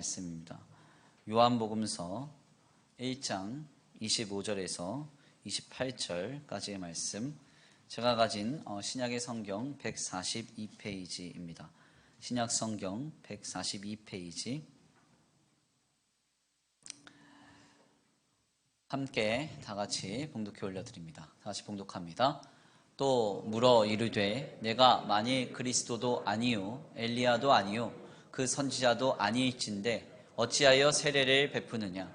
말씀입니다. 요한복음서 1장 25절에서 28절까지의 말씀, 제가 가진 신약의 성경 142페이지입니다. 신약 성경 142페이지 함께 다같이 봉독해 올려드립니다. 다같이 봉독합니다. 또 물어 이르되 내가 만일 그리스도도 아니요 엘리야도 아니요 그 선지자도 아니일진데 어찌하여 세례를 베푸느냐?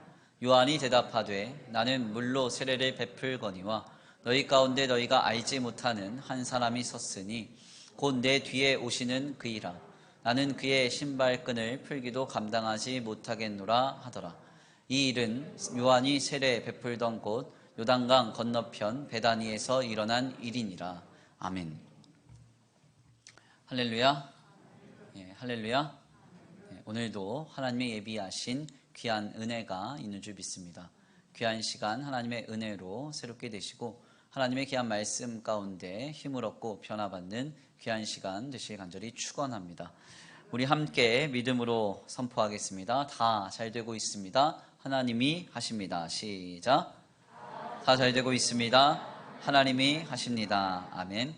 요한이 대답하되 나는 물로 세례를 베풀거니와 너희 가운데 너희가 알지 못하는 한 사람이 섰으니 곧 내 뒤에 오시는 그이라. 나는 그의 신발끈을 풀기도 감당하지 못하겠노라 하더라. 이 일은 요한이 세례 베풀던 곳 요단강 건너편 베다니에서 일어난 일이니라. 아멘. 할렐루야. 할렐루야. 오늘도 하나님의 예비하신 귀한 은혜가 있는 줄 믿습니다. 귀한 시간 하나님의 은혜로 새롭게 되시고 하나님의 귀한 말씀 가운데 힘을 얻고 변화받는 귀한 시간 되시길 간절히 축원합니다. 우리 함께 믿음으로 선포하겠습니다. 다 잘 되고 있습니다. 하나님이 하십니다. 시작. 다 잘 되고 있습니다. 하나님이 하십니다. 아멘.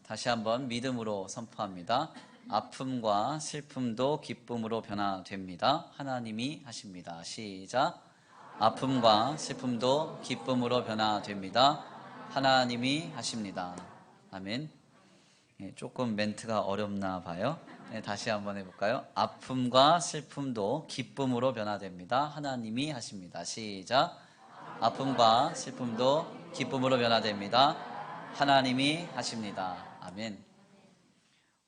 다시 한번 믿음으로 선포합니다. 아픔과 슬픔도 기쁨으로 변화됩니다. 하나님이 하십니다. 시작. 아픔과 슬픔도 기쁨으로 변화됩니다. 하나님이 하십니다. 아멘. 조금 멘트가 어렵나 봐요. 다시 한번 해볼까요? 아픔과 슬픔도 기쁨으로 변화됩니다. 하나님이 하십니다. 시작. 아픔과 슬픔도 기쁨으로 변화됩니다. 하나님이 하십니다. 아멘.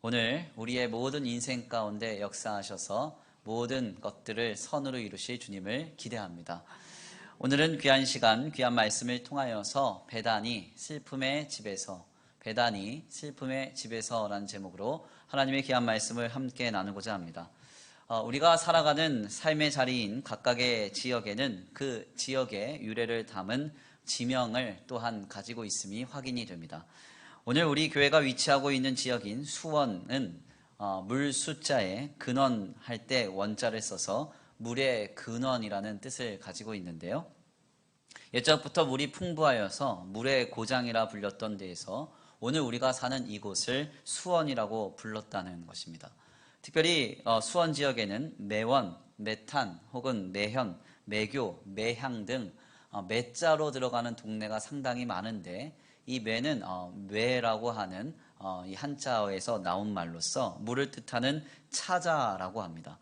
오늘 우리의 모든 인생 가운데 역사하셔서 모든 것들을 선으로 이루실 주님을 기대합니다. 오늘은 귀한 시간, 귀한 말씀을 통하여서 베다니 슬픔의 집에서, 베다니 슬픔의 집에서라는 제목으로 하나님의 귀한 말씀을 함께 나누고자 합니다. 우리가 살아가는 삶의 자리인 각각의 지역에는 그 지역의 유래를 담은 지명을 또한 가지고 있음이 확인이 됩니다. 오늘 우리 교회가 위치하고 있는 지역인 수원은 물 숫자에 근원할 때 원자를 써서 물의 근원이라는 뜻을 가지고 있는데요. 예적부터 물이 풍부하여서 물의 고장이라 불렸던 데에서 오늘 우리가 사는 이곳을 수원이라고 불렀다는 것입니다. 특별히 수원 지역에는 매원, 매탄 혹은 매현, 매교, 매향 등 매자로 들어가는 동네가 상당히 많은데 이 매는 매라고 하는 이 한자어에서 나온 말로서 물을 뜻하는 차자라고 합니다.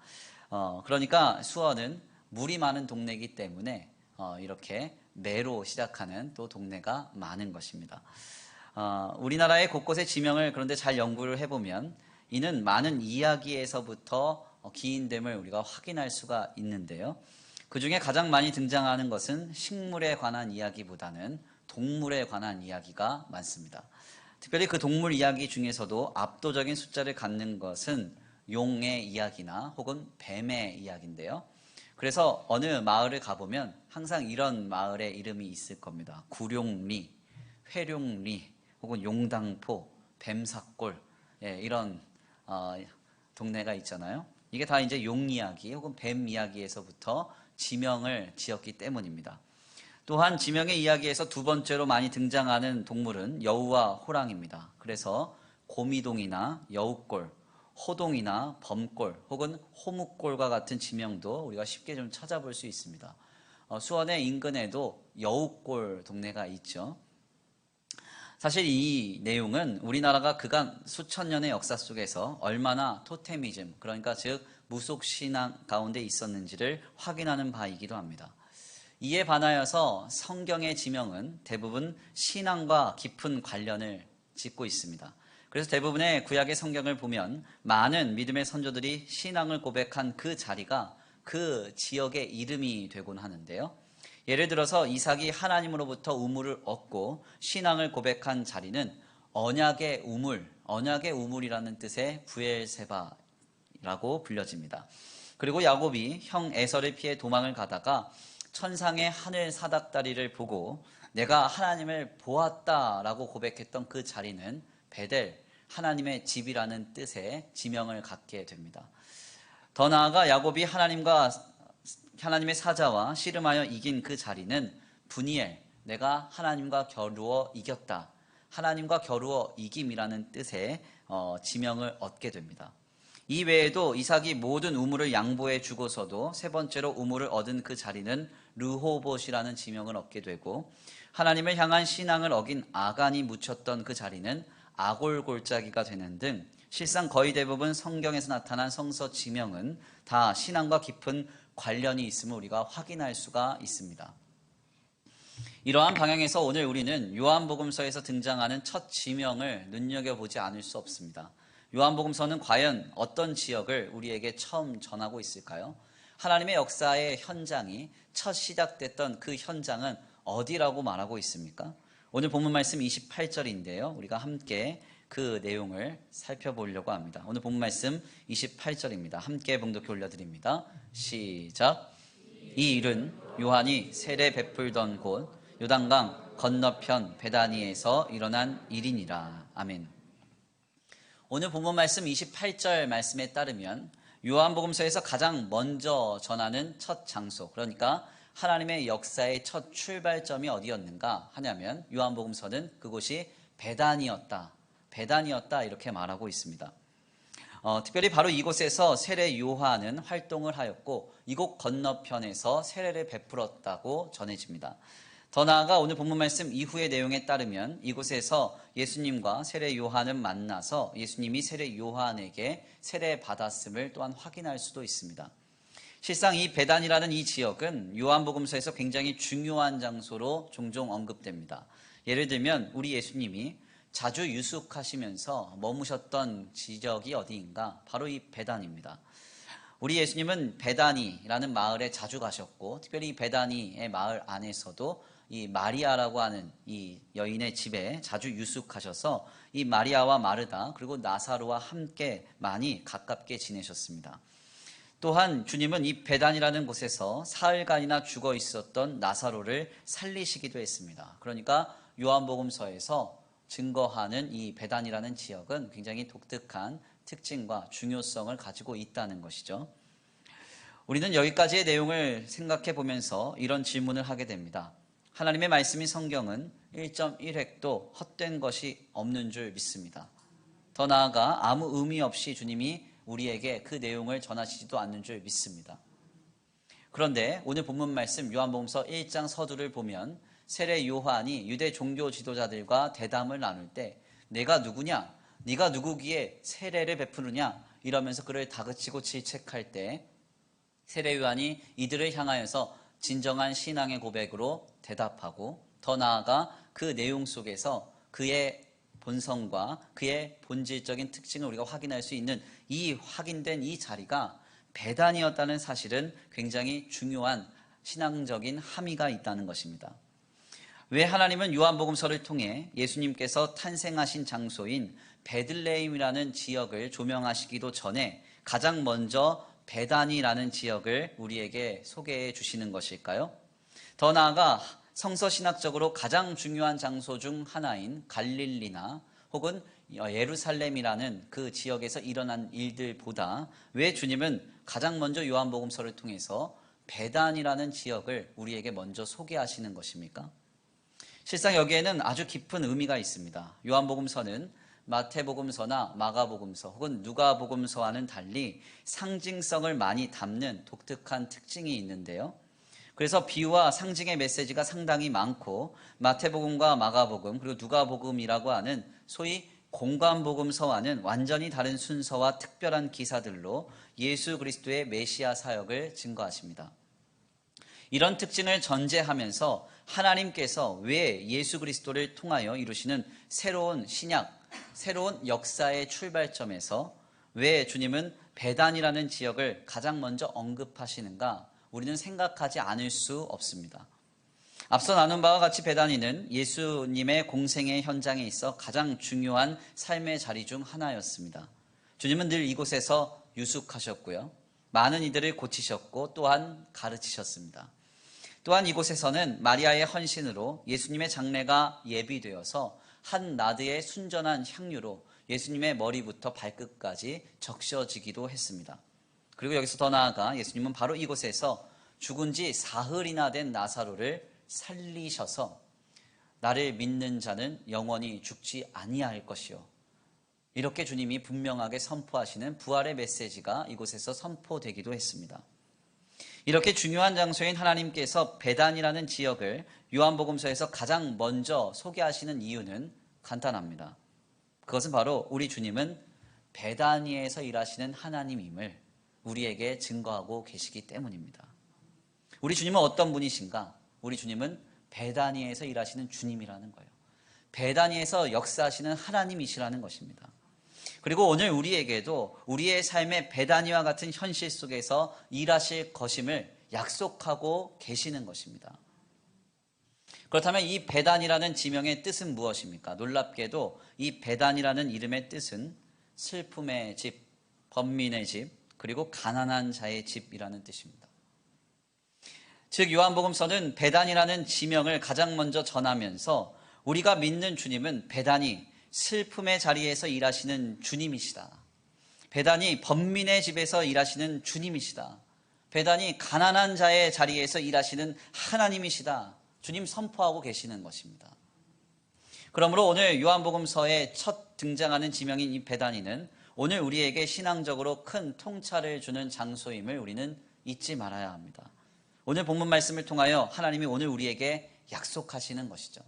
그러니까 수원은 물이 많은 동네이기 때문에 이렇게 매로 시작하는 또 동네가 많은 것입니다. 우리나라의 곳곳의 지명을 그런데 잘 연구를 해보면 이는 많은 이야기에서부터 기인됨을 우리가 확인할 수가 있는데요. 그 중에 가장 많이 등장하는 것은 식물에 관한 이야기보다는 동물에 관한 이야기가 많습니다. 특별히 그 동물 이야기 중에서도 압도적인 숫자를 갖는 것은 용의 이야기나 혹은 뱀의 이야기인데요. 그래서 어느 마을을 가보면 항상 이런 마을의 이름이 있을 겁니다. 구룡리, 회룡리, 혹은 용당포, 뱀사골, 이런 동네가 있잖아요. 이게 다 이제 용 이야기 혹은 뱀 이야기에서부터 지명을 지었기 때문입니다. 또한 지명의 이야기에서 두 번째로 많이 등장하는 동물은 여우와 호랑입니다. 그래서 곰이동이나 여우골, 호동이나 범골 혹은 호묵골과 같은 지명도 우리가 쉽게 좀 찾아볼 수 있습니다. 수원의 인근에도 여우골 동네가 있죠. 사실 이 내용은 우리나라가 그간 수천 년의 역사 속에서 얼마나 토테미즘, 그러니까 즉 무속신앙 가운데 있었는지를 확인하는 바이기도 합니다. 이에 반하여서 성경의 지명은 대부분 신앙과 깊은 관련을 짓고 있습니다. 그래서 대부분의 구약의 성경을 보면 많은 믿음의 선조들이 신앙을 고백한 그 자리가 그 지역의 이름이 되곤 하는데요. 예를 들어서 이삭이 하나님으로부터 우물을 얻고 신앙을 고백한 자리는 언약의 우물, 언약의 우물이라는 뜻의 부엘세바라고 불려집니다. 그리고 야곱이 형 에서를 피해 도망을 가다가 천상의 하늘 사닥다리를 보고 내가 하나님을 보았다라고 고백했던 그 자리는 베델, 하나님의 집이라는 뜻의 지명을 갖게 됩니다. 더 나아가 야곱이 하나님의 사자와 씨름하여 이긴 그 자리는 분이엘, 내가 하나님과 겨루어 이겼다, 하나님과 겨루어 이김이라는 뜻의 지명을 얻게 됩니다. 이 외에도 이삭이 모든 우물을 양보해 주고서도 세 번째로 우물을 얻은 그 자리는 르호봇이라는 지명을 얻게 되고, 하나님을 향한 신앙을 어긴 아간이 묻혔던 그 자리는 아골골짜기가 되는 등 실상 거의 대부분 성경에서 나타난 성서 지명은 다 신앙과 깊은 관련이 있음을 우리가 확인할 수가 있습니다. 이러한 방향에서 오늘 우리는 요한복음서에서 등장하는 첫 지명을 눈여겨보지 않을 수 없습니다. 요한복음서는 과연 어떤 지역을 우리에게 처음 전하고 있을까요? 하나님의 역사의 현장이 첫 시작됐던 그 현장은 어디라고 말하고 있습니까? 오늘 본문 말씀 28절인데요. 우리가 함께 그 내용을 살펴보려고 합니다. 오늘 본문 말씀 28절입니다. 함께 봉독해 올려드립니다. 시작. 이 일은 요한이 세례 베풀던 곳 요단강 건너편 베다니에서 일어난 일이니라. 아멘. 오늘 본문 말씀 28절 말씀에 따르면 요한복음서에서 가장 먼저 전하는 첫 장소, 그러니까 하나님의 역사의 첫 출발점이 어디였는가 하냐면 요한복음서는 그곳이 베다니였다 이렇게 말하고 있습니다. 특별히 바로 이곳에서 세례 요한은 활동을 하였고 이곳 건너편에서 세례를 베풀었다고 전해집니다. 더 나아가 오늘 본문 말씀 이후의 내용에 따르면 이곳에서 예수님과 세례 요한은 만나서 예수님이 세례 요한에게 세례 받았음을 또한 확인할 수도 있습니다. 실상 이 베단이라는 이 지역은 요한복음서에서 굉장히 중요한 장소로 종종 언급됩니다. 예를 들면 우리 예수님이 자주 유숙하시면서 머무셨던 지역이 어디인가? 바로 이 베단입니다. 우리 예수님은 베다니라는 마을에 자주 가셨고 특별히 이 베다니의 마을 안에서도 이 마리아라고 하는 이 여인의 집에 자주 유숙하셔서 이 마리아와 마르다 그리고 나사로와 함께 많이 가깝게 지내셨습니다. 또한 주님은 이 베단이라는 곳에서 사흘간이나 죽어 있었던 나사로를 살리시기도 했습니다. 그러니까 요한복음서에서 증거하는 이 베단이라는 지역은 굉장히 독특한 특징과 중요성을 가지고 있다는 것이죠. 우리는 여기까지의 내용을 생각해 보면서 이런 질문을 하게 됩니다. 하나님의 말씀인 성경은 1.1획도 헛된 것이 없는 줄 믿습니다. 더 나아가 아무 의미 없이 주님이 우리에게 그 내용을 전하시지도 않는 줄 믿습니다. 그런데 오늘 본문 말씀 요한복음서 1장 서두를 보면 세례 요한이 유대 종교 지도자들과 대담을 나눌 때 내가 누구냐? 네가 누구기에 세례를 베푸느냐? 이러면서 그를 다그치고 질책할 때 세례 요한이 이들을 향하여서 진정한 신앙의 고백으로 대답하고 더 나아가 그 내용 속에서 그의 본성과 그의 본질적인 특징을 우리가 확인할 수 있는 이 확인된 이 자리가 베단이었다는 사실은 굉장히 중요한 신앙적인 함의가 있다는 것입니다. 왜 하나님은 요한복음서를 통해 예수님께서 탄생하신 장소인 베들레헴이라는 지역을 조명하시기도 전에 가장 먼저 베다니라는 지역을 우리에게 소개해 주시는 것일까요? 더 나아가 성서신학적으로 가장 중요한 장소 중 하나인 갈릴리나 혹은 예루살렘이라는 그 지역에서 일어난 일들보다 왜 주님은 가장 먼저 요한복음서를 통해서 베단이라는 지역을 우리에게 먼저 소개하시는 것입니까? 실상 여기에는 아주 깊은 의미가 있습니다. 요한복음서는 마태복음서나 마가복음서 혹은 누가복음서와는 달리 상징성을 많이 담는 독특한 특징이 있는데요. 그래서 비유와 상징의 메시지가 상당히 많고 마태복음과 마가복음 그리고 누가복음이라고 하는 소위 공관복음서와는 완전히 다른 순서와 특별한 기사들로 예수 그리스도의 메시아 사역을 증거하십니다. 이런 특징을 전제하면서 하나님께서 왜 예수 그리스도를 통하여 이루시는 새로운 신약, 새로운 역사의 출발점에서 왜 주님은 베단이라는 지역을 가장 먼저 언급하시는가? 우리는 생각하지 않을 수 없습니다. 앞서 나눈 바와 같이 베다니는 예수님의 공생의 현장에 있어 가장 중요한 삶의 자리 중 하나였습니다. 주님은 늘 이곳에서 유숙하셨고요. 많은 이들을 고치셨고 또한 가르치셨습니다. 또한 이곳에서는 마리아의 헌신으로 예수님의 장례가 예비되어서 한 나드의 순전한 향유로 예수님의 머리부터 발끝까지 적셔지기도 했습니다. 그리고 여기서 더 나아가 예수님은 바로 이곳에서 죽은 지 사흘이나 된 나사로를 살리셔서 나를 믿는 자는 영원히 죽지 아니할 것이요, 이렇게 주님이 분명하게 선포하시는 부활의 메시지가 이곳에서 선포되기도 했습니다. 이렇게 중요한 장소인 하나님께서 베단이라는 지역을 요한복음서에서 가장 먼저 소개하시는 이유는 간단합니다. 그것은 바로 우리 주님은 베다니에서 일하시는 하나님임을 우리에게 증거하고 계시기 때문입니다. 우리 주님은 어떤 분이신가? 우리 주님은 베다니에서 일하시는 주님이라는 거예요. 베다니에서 역사하시는 하나님이시라는 것입니다. 그리고 오늘 우리에게도 우리의 삶의 베다니와 같은 현실 속에서 일하실 것임을 약속하고 계시는 것입니다. 그렇다면 이 베단이라는 지명의 뜻은 무엇입니까? 놀랍게도 이 베단이라는 이름의 뜻은 슬픔의 집, 번민의 집, 그리고 가난한 자의 집이라는 뜻입니다. 즉 요한복음서는 베단이라는 지명을 가장 먼저 전하면서 우리가 믿는 주님은 베단이 슬픔의 자리에서 일하시는 주님이시다. 베단이 번민의 집에서 일하시는 주님이시다. 베단이 가난한 자의 자리에서 일하시는 하나님이시다. 주님 선포하고 계시는 것입니다. 그러므로 오늘 요한복음서에 첫 등장하는 지명인 이 베다니는 오늘 우리에게 신앙적으로 큰 통찰을 주는 장소임을 우리는 잊지 말아야 합니다. 오늘 본문 말씀을 통하여 하나님이 오늘 우리에게 약속하시는 것이죠.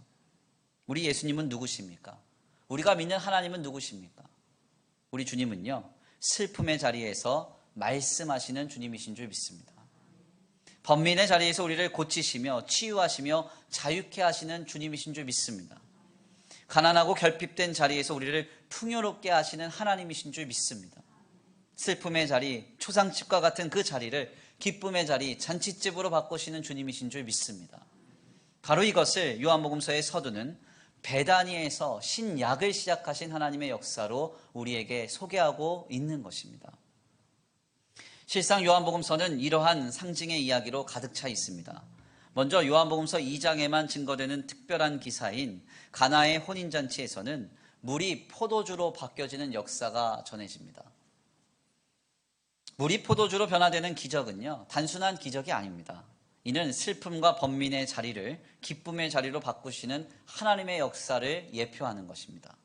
우리 예수님은 누구십니까? 우리가 믿는 하나님은 누구십니까? 우리 주님은요, 슬픔의 자리에서 말씀하시는 주님이신 줄 믿습니다. 번민의 자리에서 우리를 고치시며 치유하시며 자유케 하시는 주님이신 줄 믿습니다. 가난하고 결핍된 자리에서 우리를 풍요롭게 하시는 하나님이신 줄 믿습니다. 슬픔의 자리, 초상집과 같은 그 자리를 기쁨의 자리, 잔치집으로 바꾸시는 주님이신 줄 믿습니다. 바로 이것을 요한복음서의 서두는 베다니에서 신약을 시작하신 하나님의 역사로 우리에게 소개하고 있는 것입니다. 실상 요한복음서는 이러한 상징의 이야기로 가득 차 있습니다. 먼저 요한복음서 2장에만 증거되는 특별한 기사인 가나의 혼인잔치에서는 물이 포도주로 바뀌어지는 역사가 전해집니다. 물이 포도주로 변화되는 기적은요, 단순한 기적이 아닙니다. 이는 슬픔과 번민의 자리를 기쁨의 자리로 바꾸시는 하나님의 역사를 예표하는 것입니다.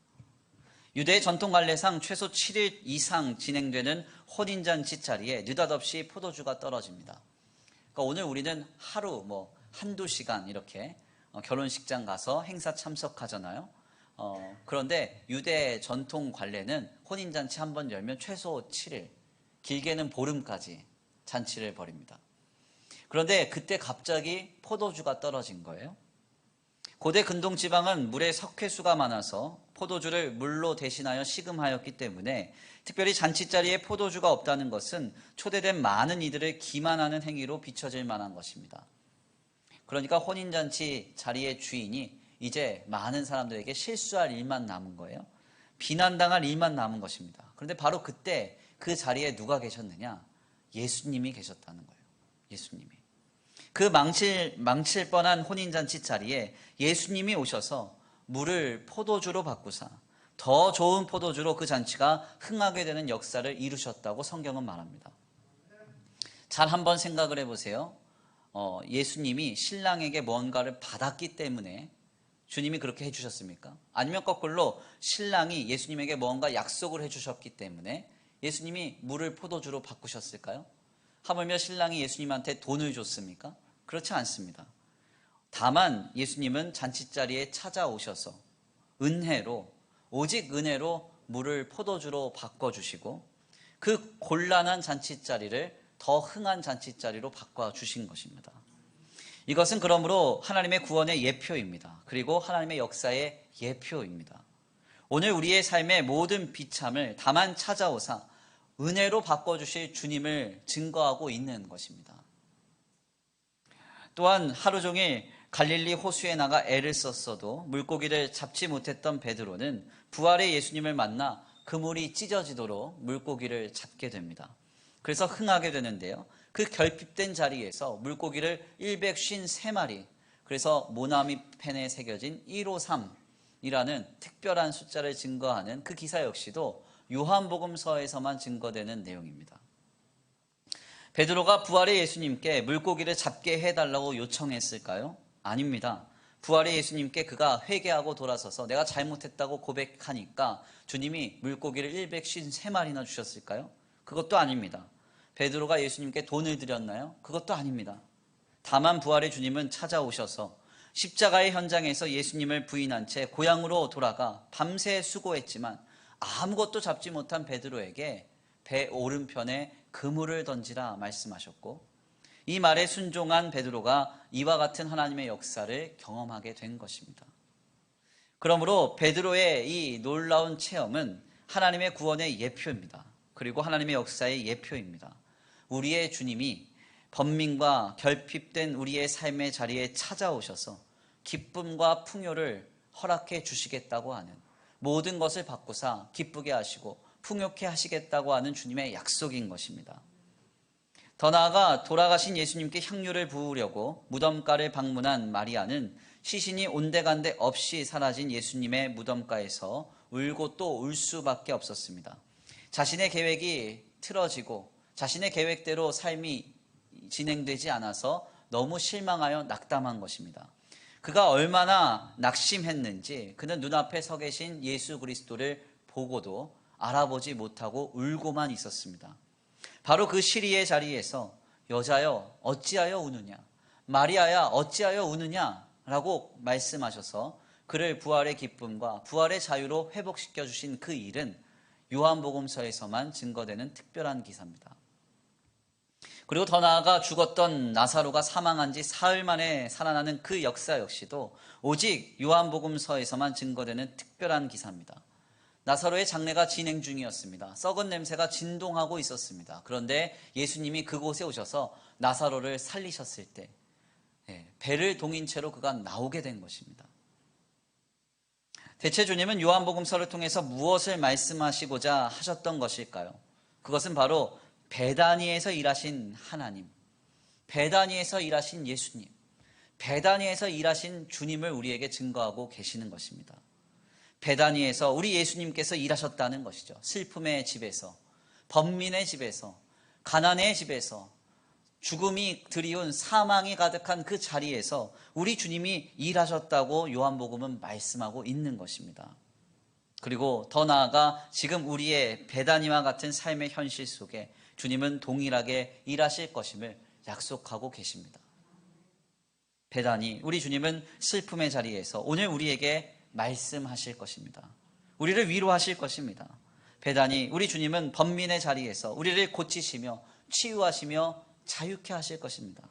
유대의 전통 관례상 최소 7일 이상 진행되는 혼인잔치 자리에 느닷없이 포도주가 떨어집니다. 그러니까 오늘 우리는 하루 한두 시간 이렇게 결혼식장 가서 행사 참석하잖아요. 그런데 유대 전통 관례는 혼인잔치 한 번 열면 최소 7일, 길게는 보름까지 잔치를 벌입니다. 그런데 그때 갑자기 포도주가 떨어진 거예요. 고대 근동 지방은 물에 석회수가 많아서 포도주를 물로 대신하여 시금하였기 때문에 특별히 잔치자리에 포도주가 없다는 것은 초대된 많은 이들을 기만하는 행위로 비춰질 만한 것입니다. 그러니까 혼인잔치 자리의 주인이 이제 많은 사람들에게 실수할 일만 남은 거예요. 비난당할 일만 남은 것입니다. 그런데 바로 그때 그 자리에 누가 계셨느냐? 예수님이 계셨다는 거예요. 예수님이. 그 망칠 뻔한 혼인잔치 자리에 예수님이 오셔서 물을 포도주로 바꾸사 더 좋은 포도주로 그 잔치가 흥하게 되는 역사를 이루셨다고 성경은 말합니다. 잘 한번 생각을 해보세요. 예수님이 신랑에게 뭔가를 받았기 때문에 주님이 그렇게 해주셨습니까? 아니면 거꾸로 신랑이 예수님에게 뭔가 약속을 해주셨기 때문에 예수님이 물을 포도주로 바꾸셨을까요? 하물며 신랑이 예수님한테 돈을 줬습니까? 그렇지 않습니다. 다만 예수님은 잔치자리에 찾아오셔서 은혜로, 오직 은혜로 물을 포도주로 바꿔주시고 그 곤란한 잔치자리를 더 흥한 잔치자리로 바꿔주신 것입니다. 이것은 그러므로 하나님의 구원의 예표입니다. 그리고 하나님의 역사의 예표입니다. 오늘 우리의 삶의 모든 비참을 다만 찾아오사 은혜로 바꿔주실 주님을 증거하고 있는 것입니다. 또한 하루 종일 갈릴리 호수에 나가 애를 썼어도 물고기를 잡지 못했던 베드로는 부활의 예수님을 만나 그물이 찢어지도록 물고기를 잡게 됩니다. 그래서 흥하게 되는데요. 그 결핍된 자리에서 물고기를 153마리, 그래서 모나미 펜에 새겨진 153이라는 특별한 숫자를 증거하는 그 기사 역시도 요한복음서에서만 증거되는 내용입니다. 베드로가 부활의 예수님께 물고기를 잡게 해달라고 요청했을까요? 아닙니다. 부활의 예수님께 그가 회개하고 돌아서서 내가 잘못했다고 고백하니까 주님이 물고기를 153마리나 주셨을까요? 그것도 아닙니다. 베드로가 예수님께 돈을 드렸나요? 그것도 아닙니다. 다만 부활의 주님은 찾아오셔서 십자가의 현장에서 예수님을 부인한 채 고향으로 돌아가 밤새 수고했지만 아무것도 잡지 못한 베드로에게 배 오른편에 그물을 던지라 말씀하셨고, 이 말에 순종한 베드로가 이와 같은 하나님의 역사를 경험하게 된 것입니다. 그러므로 베드로의 이 놀라운 체험은 하나님의 구원의 예표입니다. 그리고 하나님의 역사의 예표입니다. 우리의 주님이 번민과 결핍된 우리의 삶의 자리에 찾아오셔서 기쁨과 풍요를 허락해 주시겠다고 하는, 모든 것을 바꾸사 기쁘게 하시고 풍요케 하시겠다고 하는 주님의 약속인 것입니다. 더 나아가 돌아가신 예수님께 향유를 부으려고 무덤가를 방문한 마리아는 시신이 온데간데 없이 사라진 예수님의 무덤가에서 울고 또 울 수밖에 없었습니다. 자신의 계획이 틀어지고 자신의 계획대로 삶이 진행되지 않아서 너무 실망하여 낙담한 것입니다. 그가 얼마나 낙심했는지 그는 눈앞에 서 계신 예수 그리스도를 보고도 알아보지 못하고 울고만 있었습니다. 바로 그 시리의 자리에서 여자여 어찌하여 우느냐, 마리아야 어찌하여 우느냐 라고 말씀하셔서 그를 부활의 기쁨과 부활의 자유로 회복시켜 주신 그 일은 요한복음서에서만 증거되는 특별한 기사입니다. 그리고 더 나아가 죽었던 나사로가 사망한 지 사흘 만에 살아나는 그 역사 역시도 오직 요한복음서에서만 증거되는 특별한 기사입니다. 나사로의 장례가 진행 중이었습니다. 썩은 냄새가 진동하고 있었습니다. 그런데 예수님이 그곳에 오셔서 나사로를 살리셨을 때 배를 동인 채로 그가 나오게 된 것입니다. 대체 주님은 요한복음서를 통해서 무엇을 말씀하시고자 하셨던 것일까요? 그것은 바로 베다니에서 일하신 하나님, 베다니에서 일하신 예수님, 베다니에서 일하신 주님을 우리에게 증거하고 계시는 것입니다. 베다니에서 우리 예수님께서 일하셨다는 것이죠. 슬픔의 집에서, 번민의 집에서, 가난의 집에서, 죽음이 드리운 사망이 가득한 그 자리에서 우리 주님이 일하셨다고 요한복음은 말씀하고 있는 것입니다. 그리고 더 나아가 지금 우리의 베다니와 같은 삶의 현실 속에 주님은 동일하게 일하실 것임을 약속하고 계십니다. 베다니, 우리 주님은 슬픔의 자리에서 오늘 우리에게 말씀하실 것입니다. 우리를 위로하실 것입니다. 베다니, 우리 주님은 번민의 자리에서 우리를 고치시며 치유하시며 자유케 하실 것입니다.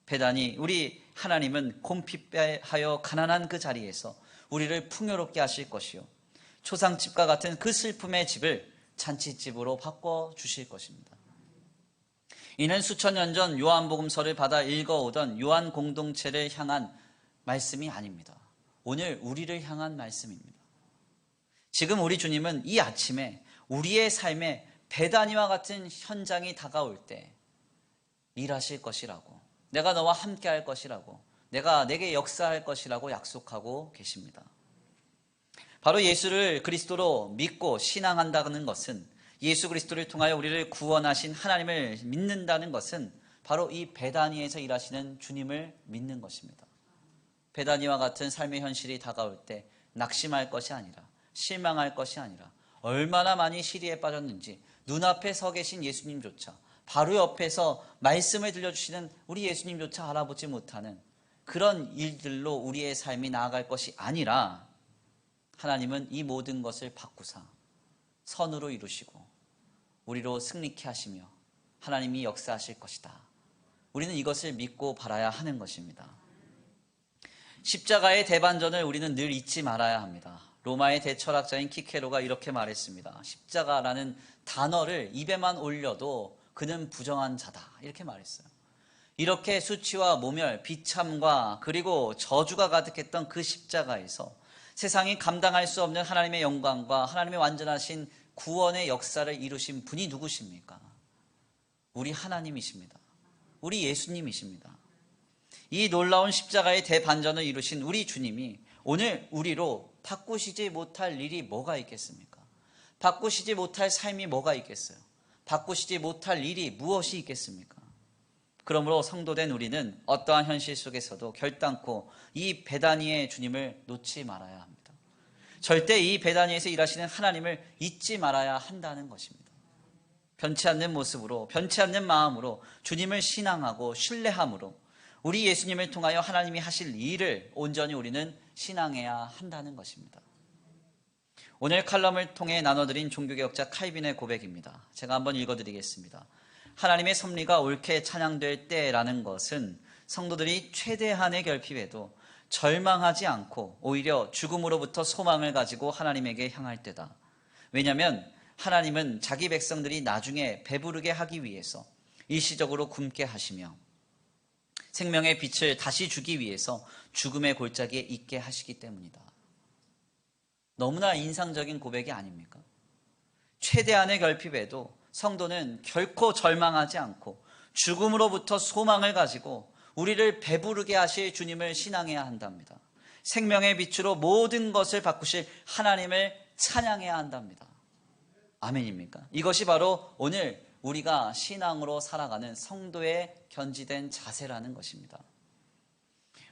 베다니, 우리 하나님은 곰핍하여 가난한 그 자리에서 우리를 풍요롭게 하실 것이요 초상집과 같은 그 슬픔의 집을 잔치집으로 바꿔주실 것입니다. 이는 수천 년 전 요한복음서를 받아 읽어오던 요한 공동체를 향한 말씀이 아닙니다. 오늘 우리를 향한 말씀입니다. 지금 우리 주님은 이 아침에 우리의 삶에 베다니와 같은 현장이 다가올 때 일하실 것이라고, 내가 너와 함께 할 것이라고, 내가 내게 역사할 것이라고 약속하고 계십니다. 바로 예수를 그리스도로 믿고 신앙한다는 것은, 예수 그리스도를 통하여 우리를 구원하신 하나님을 믿는다는 것은 바로 이 베다니에서 일하시는 주님을 믿는 것입니다. 베다니와 같은 삶의 현실이 다가올 때 낙심할 것이 아니라, 실망할 것이 아니라, 얼마나 많이 시리에 빠졌는지 눈앞에 서 계신 예수님조차, 바로 옆에서 말씀을 들려주시는 우리 예수님조차 알아보지 못하는 그런 일들로 우리의 삶이 나아갈 것이 아니라, 하나님은 이 모든 것을 바꾸사 선으로 이루시고 우리로 승리케 하시며 하나님이 역사하실 것이다. 우리는 이것을 믿고 바라야 하는 것입니다. 십자가의 대반전을 우리는 늘 잊지 말아야 합니다. 로마의 대철학자인 키케로가 이렇게 말했습니다. 십자가라는 단어를 입에만 올려도 그는 부정한 자다, 이렇게 말했어요. 이렇게 수치와 모멸, 비참과 그리고 저주가 가득했던 그 십자가에서 세상이 감당할 수 없는 하나님의 영광과 하나님의 완전하신 구원의 역사를 이루신 분이 누구십니까? 우리 하나님이십니다. 우리 예수님이십니다. 이 놀라운 십자가의 대반전을 이루신 우리 주님이 오늘 우리로 바꾸시지 못할 일이 뭐가 있겠습니까? 바꾸시지 못할 삶이 뭐가 있겠어요? 바꾸시지 못할 일이 무엇이 있겠습니까? 그러므로 성도된 우리는 어떠한 현실 속에서도 결단코 이 베다니의 주님을 놓지 말아야 합니다. 절대 이 베다니에서 일하시는 하나님을 잊지 말아야 한다는 것입니다. 변치 않는 모습으로, 변치 않는 마음으로 주님을 신앙하고 신뢰함으로 우리 예수님을 통하여 하나님이 하실 일을 온전히 우리는 신앙해야 한다는 것입니다. 오늘 칼럼을 통해 나눠드린 종교개혁자 칼빈의 고백입니다. 제가 한번 읽어드리겠습니다. 하나님의 섭리가 옳게 찬양될 때라는 것은 성도들이 최대한의 결핍에도 절망하지 않고 오히려 죽음으로부터 소망을 가지고 하나님에게 향할 때다. 왜냐하면 하나님은 자기 백성들이 나중에 배부르게 하기 위해서 일시적으로 굶게 하시며 생명의 빛을 다시 주기 위해서 죽음의 골짜기에 있게 하시기 때문이다. 너무나 인상적인 고백이 아닙니까? 최대한의 결핍에도 성도는 결코 절망하지 않고 죽음으로부터 소망을 가지고 우리를 배부르게 하실 주님을 신앙해야 한답니다. 생명의 빛으로 모든 것을 바꾸실 하나님을 찬양해야 한답니다. 아멘입니까? 이것이 바로 오늘 우리가 신앙으로 살아가는 성도의 견지된 자세라는 것입니다.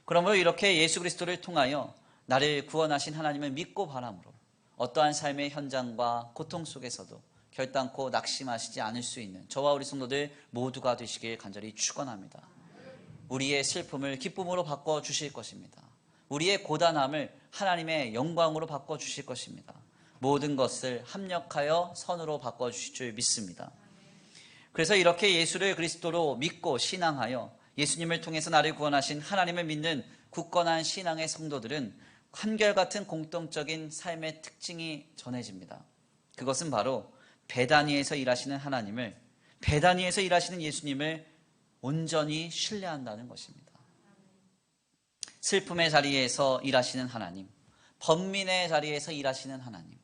그러므로 이렇게 예수 그리스도를 통하여 나를 구원하신 하나님을 믿고 바람으로 어떠한 삶의 현장과 고통 속에서도 결단코 낙심하시지 않을 수 있는 저와 우리 성도들 모두가 되시길 간절히 축원합니다. 우리의 슬픔을 기쁨으로 바꿔주실 것입니다. 우리의 고단함을 하나님의 영광으로 바꿔주실 것입니다. 모든 것을 합력하여 선으로 바꿔주실 줄 믿습니다. 그래서 이렇게 예수를 그리스도로 믿고 신앙하여 예수님을 통해서 나를 구원하신 하나님을 믿는 굳건한 신앙의 성도들은 한결같은 공통적인 삶의 특징이 전해집니다. 그것은 바로 베다니에서 일하시는 하나님을, 베다니에서 일하시는 예수님을 온전히 신뢰한다는 것입니다. 슬픔의 자리에서 일하시는 하나님, 번민의 자리에서 일하시는 하나님,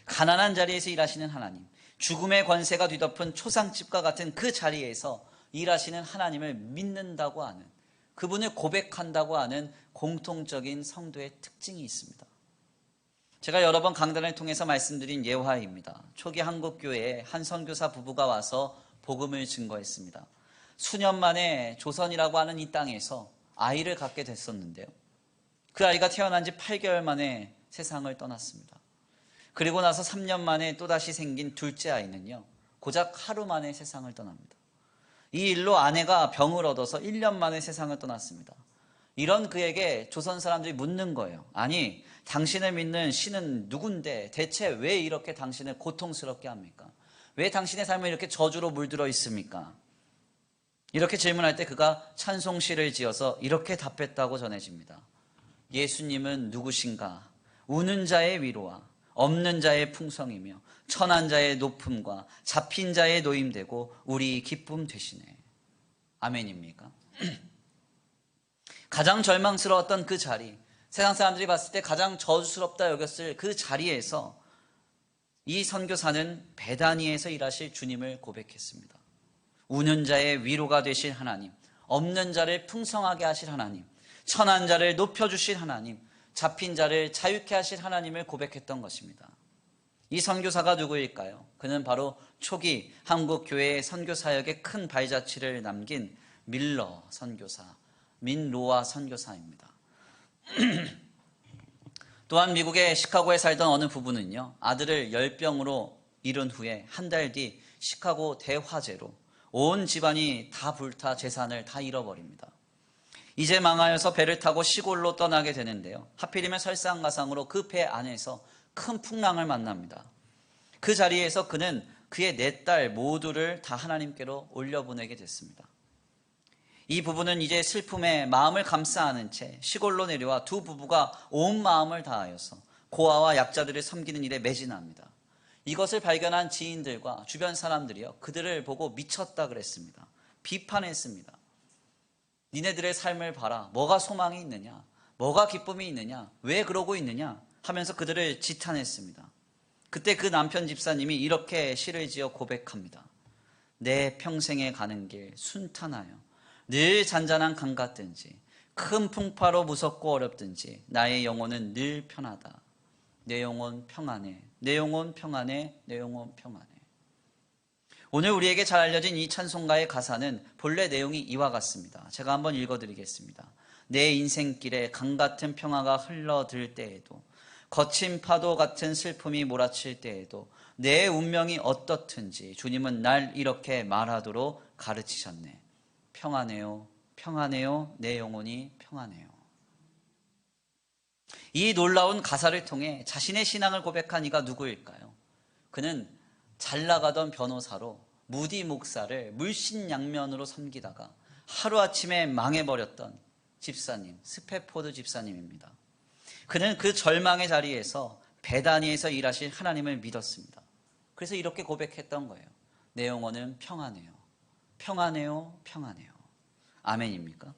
가난한 자리에서 일하시는 하나님, 죽음의 권세가 뒤덮은 초상집과 같은 그 자리에서 일하시는 하나님을 믿는다고 하는, 그분을 고백한다고 하는 공통적인 성도의 특징이 있습니다. 제가 여러 번 강단을 통해서 말씀드린 예화입니다. 초기 한국교회에 한 선교사 부부가 와서 복음을 증거했습니다. 수년 만에 조선이라고 하는 이 땅에서 아이를 갖게 됐었는데요. 그 아이가 태어난 지 8개월 만에 세상을 떠났습니다. 그리고 나서 3년 만에 또다시 생긴 둘째 아이는요, 고작 하루 만에 세상을 떠납니다. 이 일로 아내가 병을 얻어서 1년 만에 세상을 떠났습니다. 이런 그에게 조선 사람들이 묻는 거예요. 아니, 당신을 믿는 신은 누군데 대체 왜 이렇게 당신을 고통스럽게 합니까? 왜 당신의 삶에 이렇게 저주로 물들어 있습니까? 이렇게 질문할 때 그가 찬송시를 지어서 이렇게 답했다고 전해집니다. 예수님은 누구신가? 우는 자의 위로와 없는 자의 풍성이며 천한 자의 높음과 잡힌 자의 노임되고 우리 기쁨 되시네. 아멘입니까? 가장 절망스러웠던 그 자리, 세상 사람들이 봤을 때 가장 저주스럽다 여겼을 그 자리에서 이 선교사는 베다니에서 일하실 주님을 고백했습니다. 우는 자의 위로가 되실 하나님, 없는 자를 풍성하게 하실 하나님, 천한 자를 높여주실 하나님, 잡힌 자를 자유케 하실 하나님을 고백했던 것입니다. 이 선교사가 누구일까요? 그는 바로 초기 한국 교회의 선교 사역에 큰 발자취를 남긴 밀러 선교사, 민로아 선교사입니다. 또한 미국의 시카고에 살던 어느 부부는요, 아들을 열병으로 잃은 후에 한 달 뒤 시카고 대화재로 온 집안이 다 불타 재산을 다 잃어버립니다. 이제 망하여서 배를 타고 시골로 떠나게 되는데요. 하필이면 설상가상으로 그 배 안에서 큰 풍랑을 만납니다. 그 자리에서 그는 그의 4딸 모두를 다 하나님께로 올려보내게 됐습니다. 이 부부는 이제 슬픔에 마음을 감싸 안은 채 시골로 내려와 두 부부가 온 마음을 다하여서 고아와 약자들을 섬기는 일에 매진합니다. 이것을 발견한 지인들과 주변 사람들이요, 그들을 보고 미쳤다 그랬습니다. 비판했습니다. 니네들의 삶을 봐라. 뭐가 소망이 있느냐? 뭐가 기쁨이 있느냐? 왜 그러고 있느냐? 하면서 그들을 지탄했습니다. 그때 그 남편 집사님이 이렇게 시를 지어 고백합니다. 내 평생에 가는 길 순탄하여 늘 잔잔한 강 같든지 큰 풍파로 무섭고 어렵든지 나의 영혼은 늘 편하다. 내 영혼 평안해. 내 영혼 평안해. 내 영혼 평안해. 오늘 우리에게 잘 알려진 이 찬송가의 가사는 본래 내용이 이와 같습니다. 제가 한번 읽어드리겠습니다. 내 인생길에 강같은 평화가 흘러들 때에도, 거친 파도 같은 슬픔이 몰아칠 때에도, 내 운명이 어떻든지 주님은 날 이렇게 말하도록 가르치셨네. 평안해요, 평안해요, 내 영혼이 평안해요. 이 놀라운 가사를 통해 자신의 신앙을 고백한 이가 누구일까요? 그는 잘 나가던 변호사로 무디 목사를 물신양면으로 섬기다가 하루아침에 망해버렸던 집사님, 스페포드 집사님입니다. 그는 그 절망의 자리에서 베다니에서 일하실 하나님을 믿었습니다. 그래서 이렇게 고백했던 거예요. 내 영혼은 평안해요, 평안해요, 평안해요. 아멘입니까?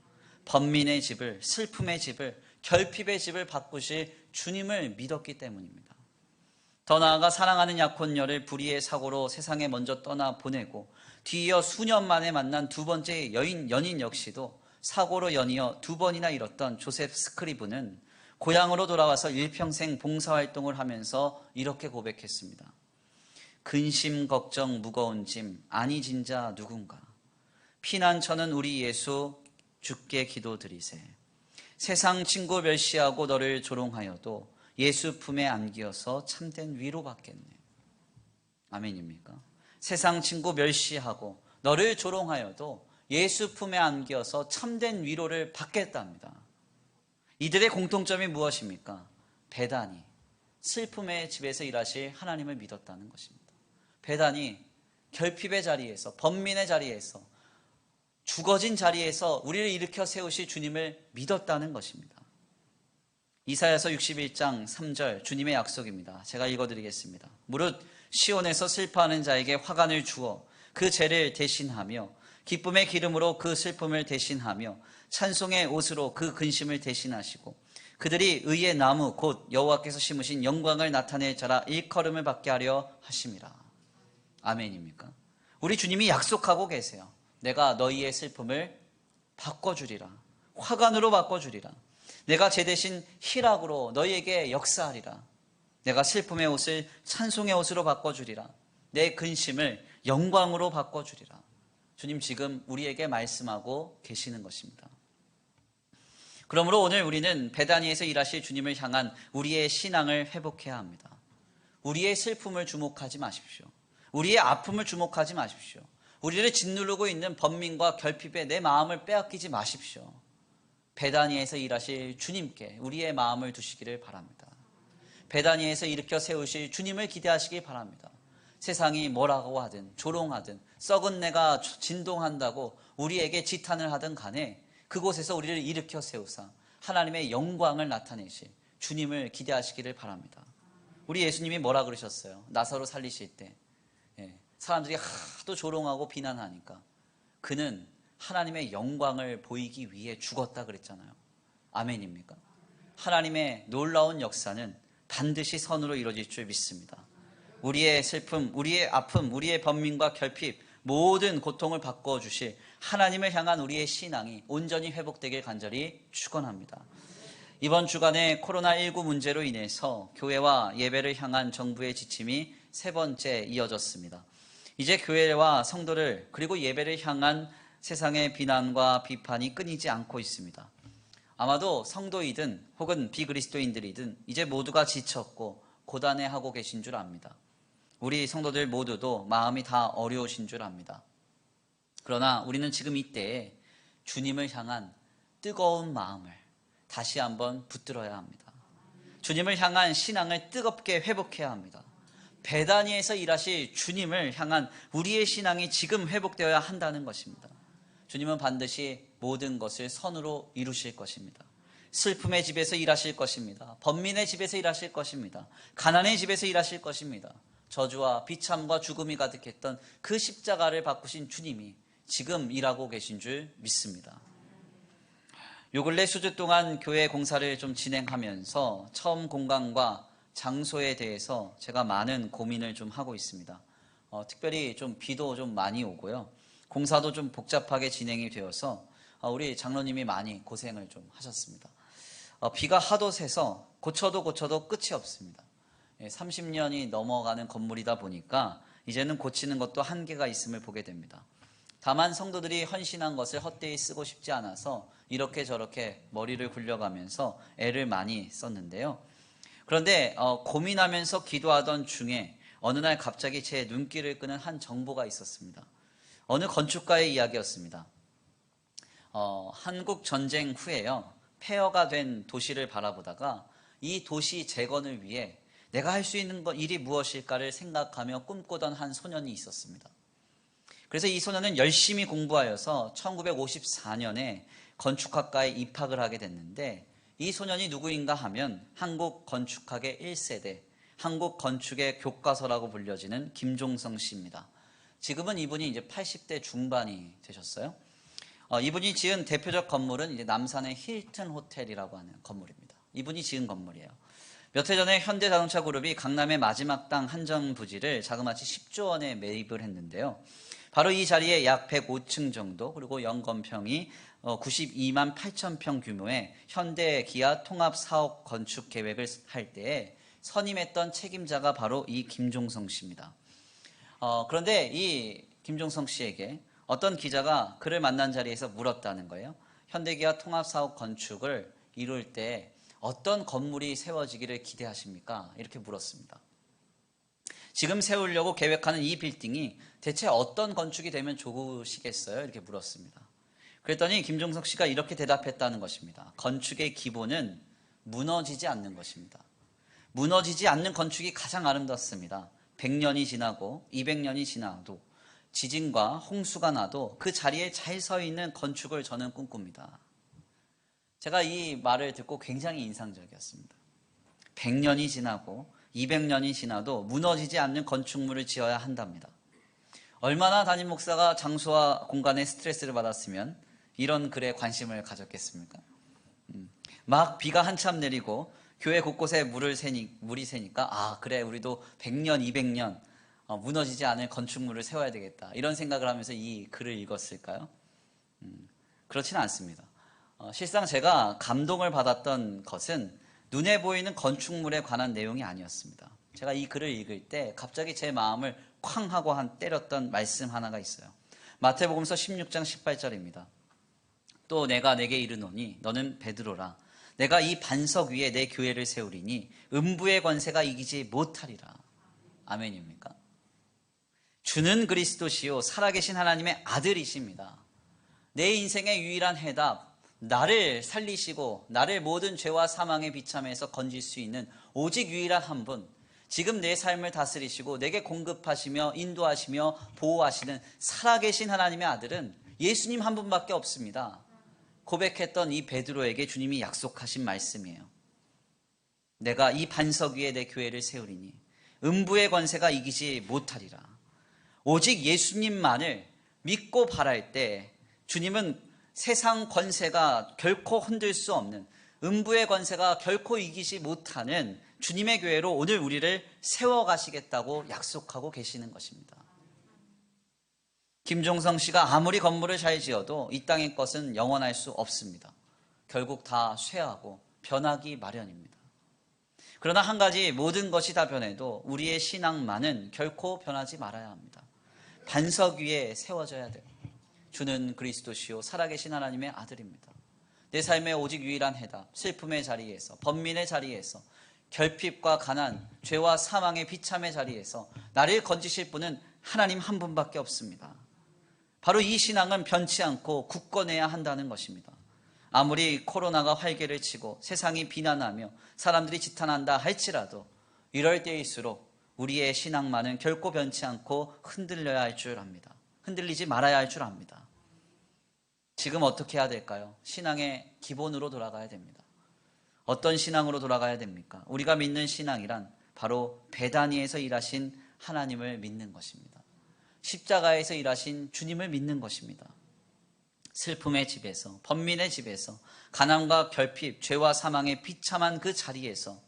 번민의 집을, 슬픔의 집을, 결핍의 집을 바꾸실 주님을 믿었기 때문입니다. 더 나아가 사랑하는 약혼녀를 불의의 사고로 세상에 먼저 떠나 보내고 뒤이어 수년 만에 만난 두 번째 연인 역시도 사고로 연이어 두 번이나 잃었던 조셉 스크리브는 고향으로 돌아와서 일평생 봉사활동을 하면서 이렇게 고백했습니다. 근심 걱정 무거운 짐 아니 진자 누군가, 피난처는 우리 예수 주께 기도드리세. 세상 친구 멸시하고 너를 조롱하여도 예수 품에 안기어서 참된 위로받겠네. 아멘입니까? 세상 친구 멸시하고 너를 조롱하여도 예수 품에 안기어서 참된 위로를 받겠답니다. 이들의 공통점이 무엇입니까? 베다니, 슬픔의 집에서 일하실 하나님을 믿었다는 것입니다. 베다니, 결핍의 자리에서, 번민의 자리에서, 죽어진 자리에서 우리를 일으켜 세우실 주님을 믿었다는 것입니다. 이사야서 61장 3절 주님의 약속입니다. 제가 읽어드리겠습니다. 무릇 시온에서 슬퍼하는 자에게 화관을 주어 그 죄를 대신하며 기쁨의 기름으로 그 슬픔을 대신하며 찬송의 옷으로 그 근심을 대신하시고 그들이 의의 나무 곧 여호와께서 심으신 영광을 나타낼 자라 일컬음을 받게 하려 하심이라. 아멘입니까? 우리 주님이 약속하고 계세요. 내가 너희의 슬픔을 바꿔주리라. 화관으로 바꿔주리라. 내가 제 대신 희락으로 너희에게 역사하리라. 내가 슬픔의 옷을 찬송의 옷으로 바꿔주리라. 내 근심을 영광으로 바꿔주리라. 주님 지금 우리에게 말씀하고 계시는 것입니다. 그러므로 오늘 우리는 베다니에서 일하실 주님을 향한 우리의 신앙을 회복해야 합니다. 우리의 슬픔을 주목하지 마십시오. 우리의 아픔을 주목하지 마십시오. 우리를 짓누르고 있는 번민과 결핍에 내 마음을 빼앗기지 마십시오. 베다니에서 일하실 주님께 우리의 마음을 두시기를 바랍니다. 베다니에서 일으켜 세우실 주님을 기대하시기 바랍니다. 세상이 뭐라고 하든 조롱하든 썩은 내가 진동한다고 우리에게 지탄을 하든 간에 그곳에서 우리를 일으켜 세우사 하나님의 영광을 나타내실 주님을 기대하시기를 바랍니다. 우리 예수님이 뭐라 그러셨어요? 나사로 살리실 때 사람들이 하도 조롱하고 비난하니까 그는 하나님의 영광을 보이기 위해 죽었다 그랬잖아요. 아멘입니까? 하나님의 놀라운 역사는 반드시 선으로 이루어질 줄 믿습니다. 우리의 슬픔, 우리의 아픔, 우리의 번민과 결핍, 모든 고통을 바꿔주실 하나님을 향한 우리의 신앙이 온전히 회복되길 간절히 축원합니다. 이번 주간에 코로나19 문제로 인해서 교회와 예배를 향한 정부의 지침이 세 번째 이어졌습니다. 이제 교회와 성도를 그리고 예배를 향한 세상의 비난과 비판이 끊이지 않고 있습니다. 아마도 성도이든 혹은 비그리스도인들이든 이제 모두가 지쳤고 고단해하고 계신 줄 압니다. 우리 성도들 모두도 마음이 다 어려우신 줄 압니다. 그러나 우리는 지금 이때에 주님을 향한 뜨거운 마음을 다시 한번 붙들어야 합니다. 주님을 향한 신앙을 뜨겁게 회복해야 합니다. 베다니에서 일하실 주님을 향한 우리의 신앙이 지금 회복되어야 한다는 것입니다. 주님은 반드시 모든 것을 선으로 이루실 것입니다. 슬픔의 집에서 일하실 것입니다. 번민의 집에서 일하실 것입니다. 가난의 집에서 일하실 것입니다. 저주와 비참과 죽음이 가득했던 그 십자가를 바꾸신 주님이 지금 일하고 계신 줄 믿습니다. 요 근래 수주 동안 교회 공사를 좀 진행하면서 처음 공간과 장소에 대해서 제가 많은 고민을 좀 하고 있습니다. 특별히 좀 비도 좀 많이 오고요. 공사도 좀 복잡하게 진행이 되어서 우리 장로님이 많이 고생을 좀 하셨습니다. 비가 하도 새서 고쳐도 끝이 없습니다. 30년이 넘어가는 건물이다 보니까 이제는 고치는 것도 한계가 있음을 보게 됩니다. 다만 성도들이 헌신한 것을 헛되이 쓰고 싶지 않아서 이렇게 저렇게 머리를 굴려가면서 애를 많이 썼는데요. 그런데 고민하면서 기도하던 중에 어느 날 갑자기 제 눈길을 끄는 한 정보가 있었습니다. 어느 건축가의 이야기였습니다. 한국 전쟁 후에요, 폐허가 된 도시를 바라보다가 이 도시 재건을 위해 내가 할 수 있는 일이 무엇일까를 생각하며 꿈꾸던 한 소년이 있었습니다. 그래서 이 소년은 열심히 공부하여서 1954년에 건축학과에 입학을 하게 됐는데, 이 소년이 누구인가 하면 한국 건축학의 1세대, 한국 건축의 교과서라고 불려지는 김종성 씨입니다. 지금은 이분이 이제 80대 중반이 되셨어요. 이분이 지은 대표적 건물은 이제 남산의 힐튼 호텔이라고 하는 건물입니다. 이분이 지은 건물이에요. 몇 해 전에 현대자동차그룹이 강남의 마지막 땅 한정 부지를 자그마치 10조 원에 매입을 했는데요. 바로 이 자리에 약 105층 정도, 그리고 연건평이 92만 8천 평 규모의 현대 기아 통합 사업 건축 계획을 할 때에 선임했던 책임자가 바로 이 김종성 씨입니다. 그런데 이 김종성 씨에게 어떤 기자가 그를 만난 자리에서 물었다는 거예요. 현대기아 통합 사업 건축을 이룰 때 어떤 건물이 세워지기를 기대하십니까? 이렇게 물었습니다. 지금 세우려고 계획하는 이 빌딩이 대체 어떤 건축이 되면 좋으시겠어요? 이렇게 물었습니다. 그랬더니 김종석 씨가 이렇게 대답했다는 것입니다. 건축의 기본은 무너지지 않는 것입니다. 무너지지 않는 건축이 가장 아름답습니다. 100년이 지나고 200년이 지나도 지진과 홍수가 나도 그 자리에 잘 서 있는 건축을 저는 꿈꿉니다. 제가 이 말을 듣고 굉장히 인상적이었습니다. 100년이 지나고 200년이 지나도 무너지지 않는 건축물을 지어야 한답니다. 얼마나 담임 목사가 장소와 공간에 스트레스를 받았으면 이런 글에 관심을 가졌겠습니까? 막 비가 한참 내리고 교회 곳곳에 물이 새니까 그래, 우리도 100년, 200년 무너지지 않을 건축물을 세워야 되겠다, 이런 생각을 하면서 이 글을 읽었을까요? 그렇지는 않습니다. 실상 제가 감동을 받았던 것은 눈에 보이는 건축물에 관한 내용이 아니었습니다. 제가 이 글을 읽을 때 갑자기 제 마음을 쾅 하고 때렸던 말씀 하나가 있어요. 마태복음서 16장 18절입니다. 또 내가 내게 이르노니 너는 베드로라. 내가 이 반석 위에 내 교회를 세우리니 음부의 권세가 이기지 못하리라. 아멘입니까? 주는 그리스도시요 살아계신 하나님의 아들이십니다. 내 인생의 유일한 해답, 나를 살리시고 나를 모든 죄와 사망의 비참에서 건질 수 있는 오직 유일한 한 분, 지금 내 삶을 다스리시고 내게 공급하시며 인도하시며 보호하시는 살아계신 하나님의 아들은 예수님 한 분밖에 없습니다. 고백했던 이 베드로에게 주님이 약속하신 말씀이에요. 내가 이 반석 위에 내 교회를 세우리니 음부의 권세가 이기지 못하리라. 오직 예수님만을 믿고 바랄 때 주님은 세상 권세가 결코 흔들 수 없는, 음부의 권세가 결코 이기지 못하는 주님의 교회로 오늘 우리를 세워가시겠다고 약속하고 계시는 것입니다. 김종성 씨가 아무리 건물을 잘 지어도 이 땅의 것은 영원할 수 없습니다. 결국 다 쇠하고 변하기 마련입니다. 그러나 한 가지, 모든 것이 다 변해도 우리의 신앙만은 결코 변하지 말아야 합니다. 반석 위에 세워져야 돼요. 주는 그리스도시요 살아계신 하나님의 아들입니다. 내 삶의 오직 유일한 해답, 슬픔의 자리에서, 번민의 자리에서, 결핍과 가난, 죄와 사망의 비참의 자리에서 나를 건지실 분은 하나님 한 분밖에 없습니다. 바로 이 신앙은 변치 않고 굳건해야 한다는 것입니다. 아무리 코로나가 활개를 치고 세상이 비난하며 사람들이 지탄한다 할지라도 이럴 때일수록 우리의 신앙만은 결코 변치 않고 흔들려야 할 줄 압니다. 흔들리지 말아야 할 줄 압니다. 지금 어떻게 해야 될까요? 신앙의 기본으로 돌아가야 됩니다. 어떤 신앙으로 돌아가야 됩니까? 우리가 믿는 신앙이란 바로 베다니에서 일하신 하나님을 믿는 것입니다. 십자가에서 일하신 주님을 믿는 것입니다. 슬픔의 집에서, 번민의 집에서, 가난과 결핍, 죄와 사망의 비참한 그 자리에서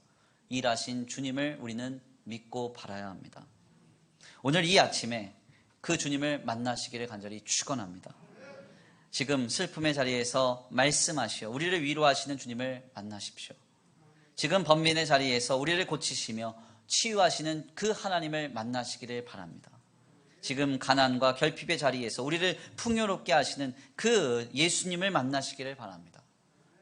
일하신 주님을 우리는 믿고 바라야 합니다. 오늘 이 아침에 그 주님을 만나시기를 간절히 축원합니다. 지금 슬픔의 자리에서 말씀하시어 우리를 위로하시는 주님을 만나십시오. 지금 번민의 자리에서 우리를 고치시며 치유하시는 그 하나님을 만나시기를 바랍니다. 지금 가난과 결핍의 자리에서 우리를 풍요롭게 하시는 그 예수님을 만나시기를 바랍니다.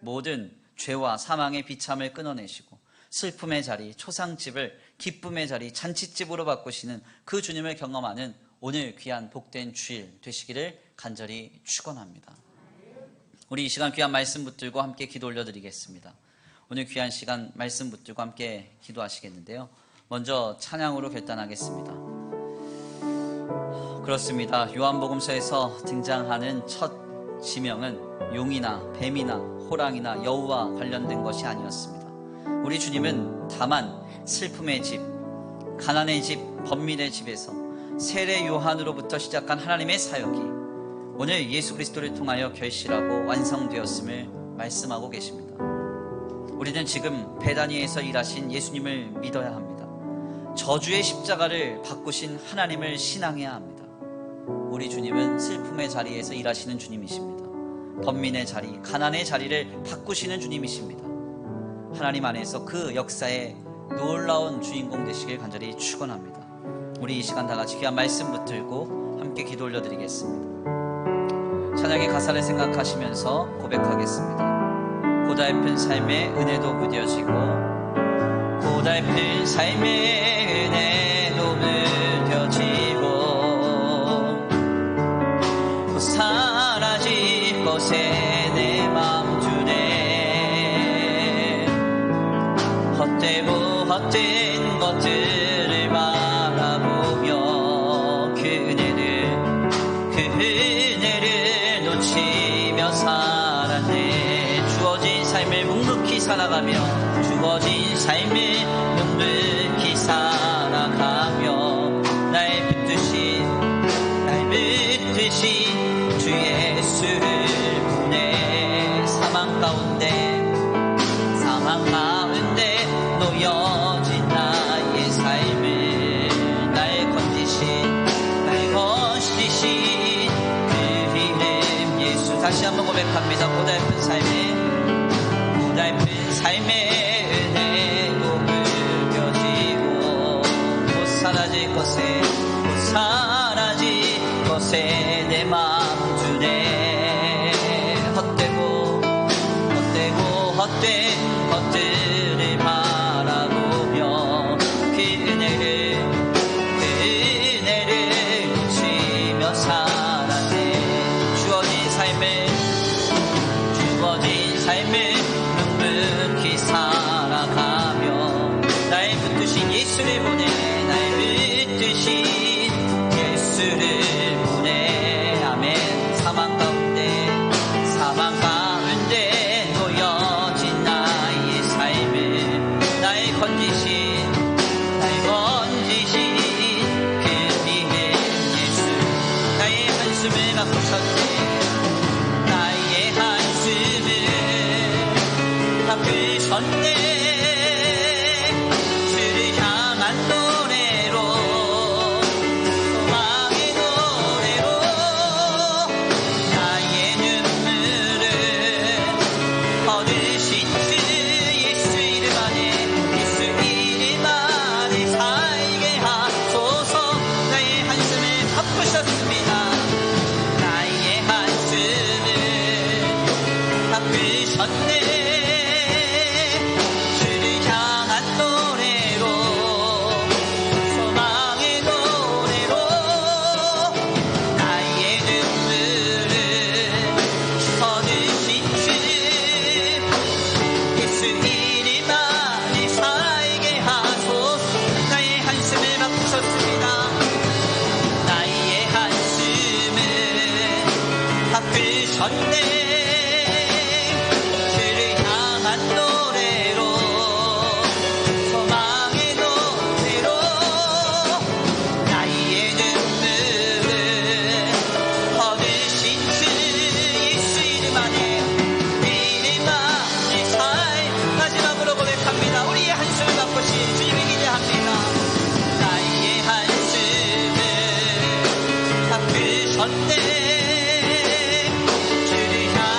모든 죄와 사망의 비참을 끊어내시고 슬픔의 자리, 초상집을 기쁨의 자리, 잔치집으로 바꾸시는 그 주님을 경험하는 오늘 귀한 복된 주일 되시기를 간절히 축원합니다. 우리 이 시간 귀한 말씀 붙들고 함께 기도 올려드리겠습니다. 오늘 귀한 시간 말씀 붙들고 함께 기도하시겠는데요. 먼저 찬양으로 결단하겠습니다. 그렇습니다. 요한복음서에서 등장하는 첫 지명은 용이나 뱀이나 호랑이나 여우와 관련된 것이 아니었습니다. 우리 주님은 다만 슬픔의 집, 가난의 집, 번민의 집에서 세례 요한으로부터 시작한 하나님의 사역이 오늘 예수 그리스도를 통하여 결실하고 완성되었음을 말씀하고 계십니다. 우리는 지금 베다니에서 일하신 예수님을 믿어야 합니다. 저주의 십자가를 바꾸신 하나님을 신앙해야 합니다. 우리 주님은 슬픔의 자리에서 일하시는 주님이십니다. 번민의 자리, 가난의 자리를 바꾸시는 주님이십니다. 하나님 안에서 그 역사의 놀라운 주인공 되시길 간절히 축원합니다. 우리 이 시간 다 같이 귀한 말씀 붙들고 함께 기도 올려드리겠습니다. 찬양의 가사를 생각하시면서 고백하겠습니다. 고달픈 삶의 은혜도 무뎌지고 고달픈 삶의 은혜도 무뎌지고 또 사라질 것에 내 맘 두네 헛되고 헛된 것들을 바라보며 그 은혜를 놓치며 살았네. 주어진 삶을 묵묵히 살아가며 주어진 삶을 묵묵히 살아가며 날 붙드신 주 예수를 보내 사망 가운데 놓여진 나의 삶을 날 건지신 그 이름 예수. 다시 한번 고백합니다. 고달픈 삶의 은혜도 무뎌지고 못 사라질 것에 내 마음 두네 헛된 것들을 바라보며 그 은혜를 놓치며 살았네. 주어진 삶을 묵묵히 살아가며 날 붙드신 예수를 보내 아멘. 사망 가운데 놓여진 나의 삶을 날 건지신 그 이름 예수. 나의 한숨을 바꾸셨네. 나의 한숨을 바꾸셨네. 주를 향한 노래로 소망의 노래로 나의 눈물을 얻으신 주 예수 이름 안에 살게 하소서. 나의 한숨을 바꾸셨습니다. 나의 한숨을 바꾸셨네. 주를 향한 노래로 소망의 노래로 나의 눈물을 얻으신 주 예수 이름 안에 살게 하소서. 나의 한숨을 바꾸셨습니다. 나의 한숨을 바꾸셨네. 주를 향한 노래로 소망의 노래로 나의 눈물을 얻으신 주 예수 이름 안에 살. 마지막으로 고백합니다. 우리의 한숨을 바꾸신 주님을 기대합니다. 나의 한숨을 바꾸셨네. 주를 향한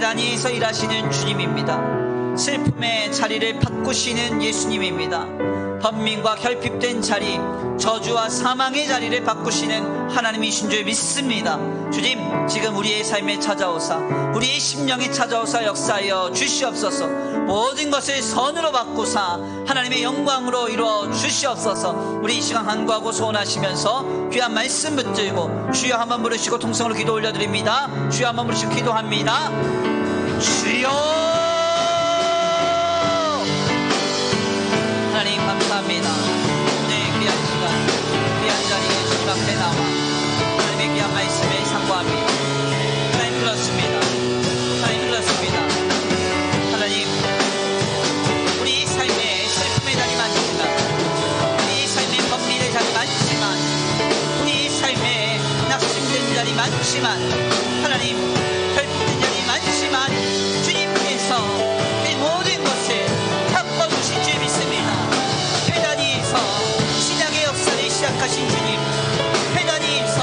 회단위에서 일하시는 주님입니다. 슬픔의 자리를 바꾸시는 예수님입니다. 번민과 결핍된 자리, 저주와 사망의 자리를 바꾸시는 하나님이신 줄 믿습니다. 주님, 지금 우리의 삶에 찾아오사, 우리의 심령에 찾아오사 역사하여 주시옵소서. 모든 것을 선으로 바꾸사 하나님의 영광으로 이루어 주시옵소서. 우리 이 시간 간구하고 소원하시면서 귀한 말씀 붙들고 주여 한번 부르시고 통성으로 기도 올려드립니다. 주여 한번 부르시고 기도합니다. 주여, 하나님 감사합니다. 오늘 귀한 시간, 귀한 자리에 주님 앞에 나와 하나님의 귀한 말씀에 상고합니다. 하나님 그렇습니다. 하나님 그렇습니다. 하나님, 우리 삶에 슬픔의 자리 많지만, 우리 삶에 번민의 자리 많지만, 우리 삶에 낙심된 자리 많지만, 하나님 결핍된 자리 많지만 주님께서 이 모든 것을 바꿔주실 줄 믿습니다. 회단위에서 신약의 역사를 시작하신 주님, 회단위에서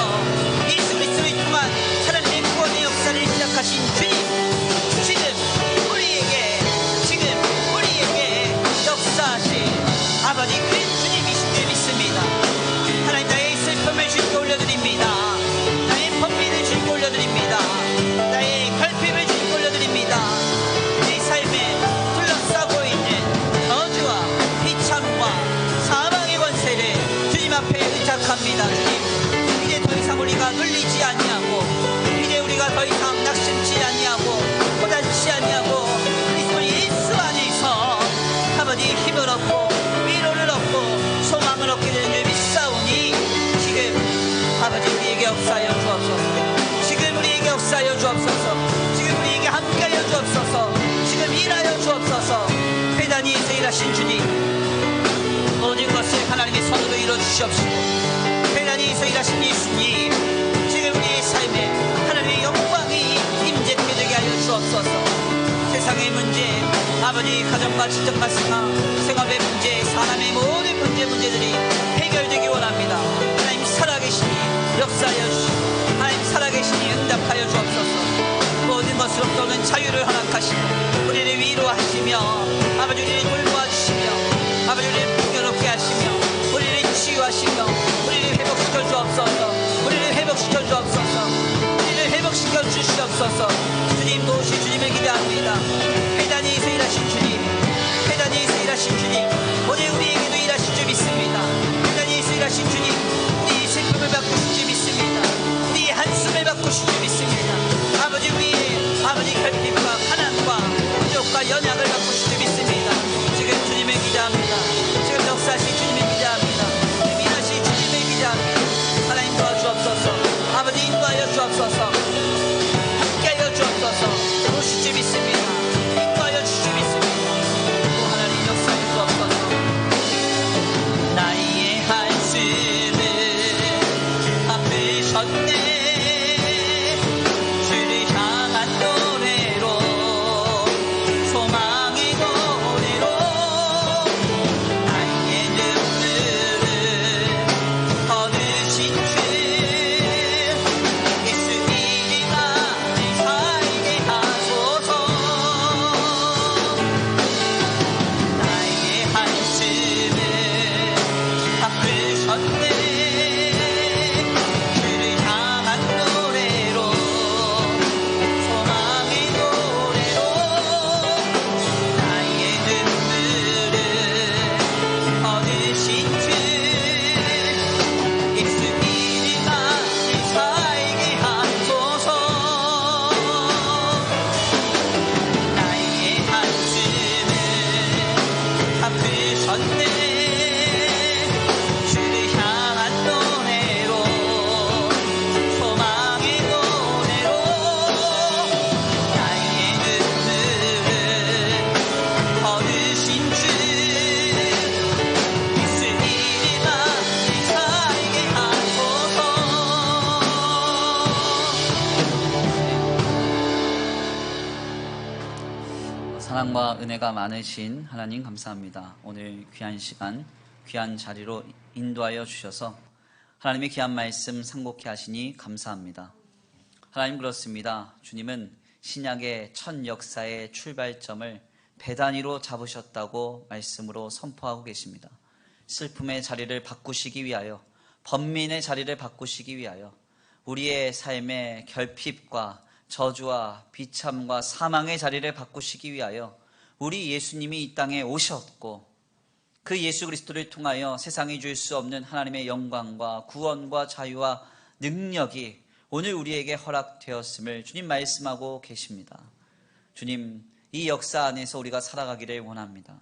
예수 그리스도를 통한 하나님의 구원의 역사를 시작하신 주님, 지금 우리에게 역사하신 아버지 그 주님이신 줄 믿습니다. 하나님, 나의 슬픔을 주님께 올려드립니다. 나의 번민을 주님께 올려드립니다. 나의 결핍을 주님께 올려드립니다. 내 삶에 둘러싸고 있는 저주와 비참과 사망의 권세를 주님 앞에 의탁합니다. 주님, 이제 더 이상 우리가 눌리지 아니하고, 이제 우리가 더 이상 낙심치 아니하고 고단치 아니하고 그리스도 예수 안에서 아버지 힘을 얻고 위로를 얻고 소망을 얻게 되는 줄 믿사오니, 지금 아버지 우리에게 역사하여 주옵소서. 지금 우리에게 역사하여 주옵소서. 지금 우리에게 함께하여 주옵소서. 지금 일하여 주옵소서. 회단위에서 일하신 주님, 모든 것을 하나님의 손으로 이루어주시옵시고, 회단위에서 일하신 예수님, 지금 우리의 삶에 하나님의 영광이 임재되게 되게 하여 주옵소서. 세상의 문제, 아버지 가정과 직장과 생활의 문제, 사람의 모든 문제들이 해결되기 원합니다. 하나님 살아계시니 역사하여 주시고, 하나님 살아계시니 응답하여 주옵소서. 모든 것으로부터 오는 자유를 허락하시고, 우리를 위로하시며, 아버지 우리를 돌보아주시며, 아버지 우리를 풍요롭게 하시며, 우리를 치유하시며, 우리를 회복시켜 주옵소서. 우리를 회복시켜 주옵소서. 우리를 회복시켜 주시옵소서. 주님 도우시 주님을 기대합니다. 회단위에서 일하신 주님, 회단위에서 일하신 주님, 오늘 우리에게도 일하실 줄 믿습니다. 회단위에서 일하신 주님, 우리의 슬픔을 바꾸실 줄 믿습니다. 우리의 한숨을 바꾸실 줄 믿습니다. 아버지 우리의 아버지 결핍과 가난과 부족과 연약을 바꾸실 줄 믿습니다. 지금 주님을 기대합니다. 지금 역사하신 주님을 기대합니다. 일하실 주님을 기대합니다. 하나님 도와주옵소서. 아버지 인도하여 주옵소서. 함께하여 주옵소서. 도우실 줄 믿습니다. 인도하여 주실 줄 믿습니다. 하나님 역사해 주옵소서. 나의 한숨을 아프셨네. 주를 향한 노래로, 소망의 노래로, 나의 눈물을 거두신 주 예수 이름 안에 살게 하소서. 나의 한숨을 바꾸셨네. 주를 향한 노래로, 소망의 노래로, 나의 눈물을 거두신 주 예수 이름 안에 살게 하소서. 나의 한숨을 바꾸셨네. 주를 향한 노래로, 소망의 노래로, 나의 눈물을 거두신 주 예수 이름 안에 살게 하소서. 사랑과 은혜가 많으신 하나님 감사합니다. 오늘 귀한 시간, 귀한 자리로 인도하여 주셔서 하나님의 귀한 말씀 상고케 하시니 감사합니다. 하나님 그렇습니다. 주님은 신약의 첫 역사의 출발점을 베다니로 잡으셨다고 말씀으로 선포하고 계십니다. 슬픔의 자리를 바꾸시기 위하여, 번민의 자리를 바꾸시기 위하여, 우리의 삶의 결핍과 저주와 비참과 사망의 자리를 바꾸시기 위하여 우리 예수님이 이 땅에 오셨고, 그 예수 그리스도를 통하여 세상이 줄 수 없는 하나님의 영광과 구원과 자유와 능력이 오늘 우리에게 허락되었음을 주님 말씀하고 계십니다. 주님, 이 역사 안에서 우리가 살아가기를 원합니다.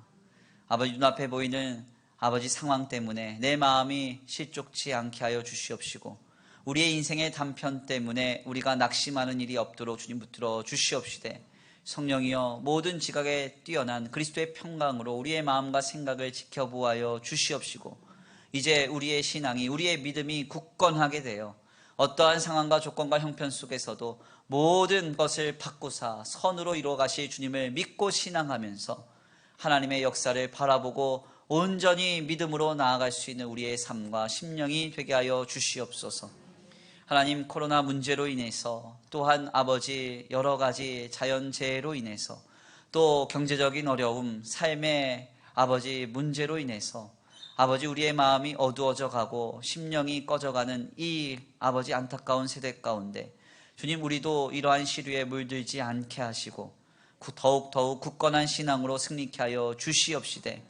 아버지, 눈앞에 보이는 아버지 상황 때문에 내 마음이 실족치 않게 하여 주시옵시고, 우리의 인생의 단편 때문에 우리가 낙심하는 일이 없도록 주님 붙들어 주시옵시되, 성령이여 모든 지각에 뛰어난 그리스도의 평강으로 우리의 마음과 생각을 지켜보아여 주시옵시고, 이제 우리의 신앙이, 우리의 믿음이 굳건하게 되어 어떠한 상황과 조건과 형편 속에서도 모든 것을 바꾸사 선으로 이루어 가실 주님을 믿고 신앙하면서 하나님의 역사를 바라보고 온전히 믿음으로 나아갈 수 있는 우리의 삶과 심령이 되게 하여 주시옵소서. 하나님, 코로나 문제로 인해서, 또한 아버지 여러 가지 자연재해로 인해서, 또 경제적인 어려움, 삶의 아버지 문제로 인해서 아버지 우리의 마음이 어두워져 가고 심령이 꺼져가는 이 아버지 안타까운 세대 가운데 주님, 우리도 이러한 시류에 물들지 않게 하시고 더욱 굳건한 신앙으로 승리케 하여 주시옵시되,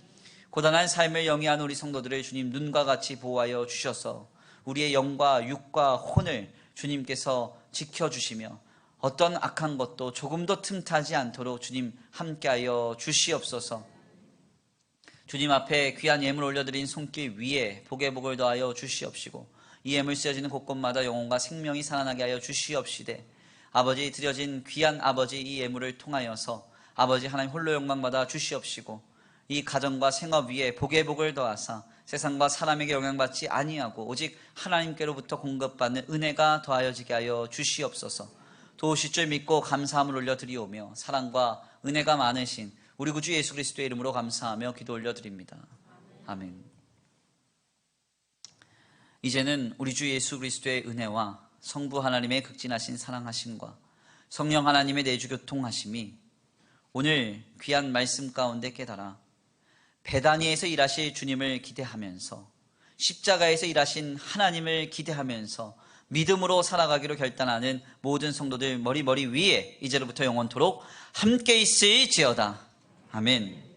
고단한 삶을 영위한 우리 성도들을 주님 눈과 같이 보호하여 주셔서 우리의 영과 육과 혼을 주님께서 지켜주시며 어떤 악한 것도 조금도 틈타지 않도록 주님 함께하여 주시옵소서. 주님 앞에 귀한 예물 올려드린 손길 위에 복의 복을 더하여 주시옵시고, 이 예물 쓰여지는 곳곳마다 영혼과 생명이 살아나게 하여 주시옵시되, 아버지 드려진 귀한 아버지 이 예물을 통하여서 아버지 하나님 홀로 영광받아 주시옵시고, 이 가정과 생업 위에 복의 복을 더하사 세상과 사람에게 영향받지 아니하고 오직 하나님께로부터 공급받는 은혜가 더하여지게 하여 주시옵소서. 도우실 줄 믿고 감사함을 올려드리오며 사랑과 은혜가 많으신 우리 구주 예수 그리스도의 이름으로 감사하며 기도 올려드립니다. 아멘. 이제는 우리 주 예수 그리스도의 은혜와 성부 하나님의 극진하신 사랑하심과 성령 하나님의 내주 교통하심이 오늘 귀한 말씀 가운데 깨달아 베다니에서 일하실 주님을 기대하면서, 십자가에서 일하신 하나님을 기대하면서 믿음으로 살아가기로 결단하는 모든 성도들 머리 위에 이제로부터 영원토록 함께 있을지어다. 아멘.